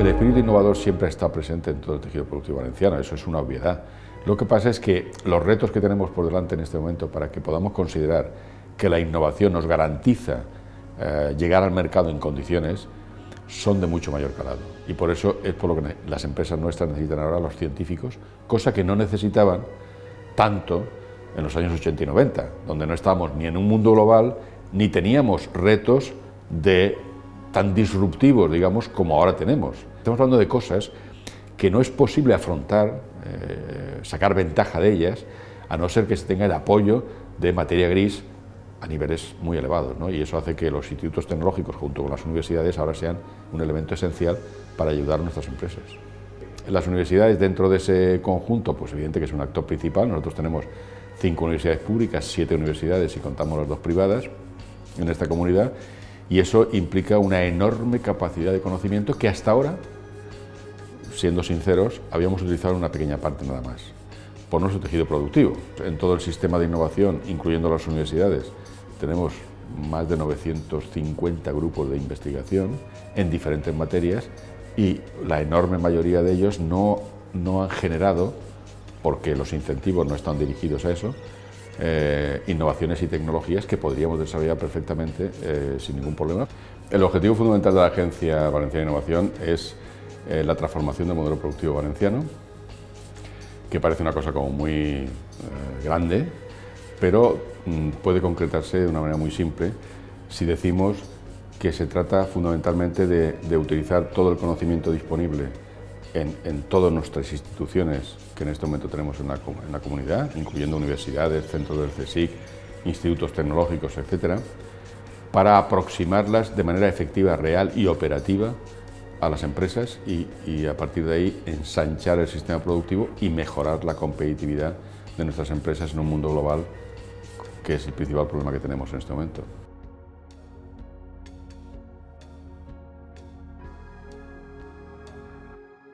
El espíritu innovador siempre está presente en todo el tejido productivo valenciano, eso es una obviedad. Lo que pasa es que los retos que tenemos por delante en este momento para que podamos considerar que la innovación nos garantiza llegar al mercado en condiciones son de mucho mayor calado. Y por eso es por lo que las empresas nuestras necesitan ahora a los científicos, cosa que no necesitaban tanto en los años 80 y 90, donde no estábamos ni en un mundo global, ni teníamos retos tan disruptivos, digamos, como ahora tenemos. Estamos hablando de cosas que no es posible afrontar, sacar ventaja de ellas, a no ser que se tenga el apoyo de materia gris a niveles muy elevados, ¿no? Y eso hace que los institutos tecnológicos, junto con las universidades, ahora sean un elemento esencial para ayudar a nuestras empresas. Las universidades, dentro de ese conjunto, pues evidente que es un actor principal. Nosotros tenemos 5 universidades públicas, 7 universidades, si contamos las 2 privadas, en esta comunidad, y eso implica una enorme capacidad de conocimiento que hasta ahora, siendo sinceros, habíamos utilizado una pequeña parte nada más, por nuestro tejido productivo. En todo el sistema de innovación, incluyendo las universidades, tenemos más de 950 grupos de investigación en diferentes materias y la enorme mayoría de ellos no han generado, porque los incentivos no están dirigidos a eso, innovaciones y tecnologías que podríamos desarrollar perfectamente sin ningún problema. El objetivo fundamental de la Agencia Valenciana de Innovación es la transformación del modelo productivo valenciano, que parece una cosa como muy grande, pero puede concretarse de una manera muy simple si decimos que se trata fundamentalmente de utilizar todo el conocimiento disponible en todas nuestras instituciones que en este momento tenemos en la comunidad, incluyendo universidades, centros del CSIC, institutos tecnológicos, etcétera, para aproximarlas de manera efectiva, real y operativa a las empresas y a partir de ahí ensanchar el sistema productivo y mejorar la competitividad de nuestras empresas en un mundo global, que es el principal problema que tenemos en este momento.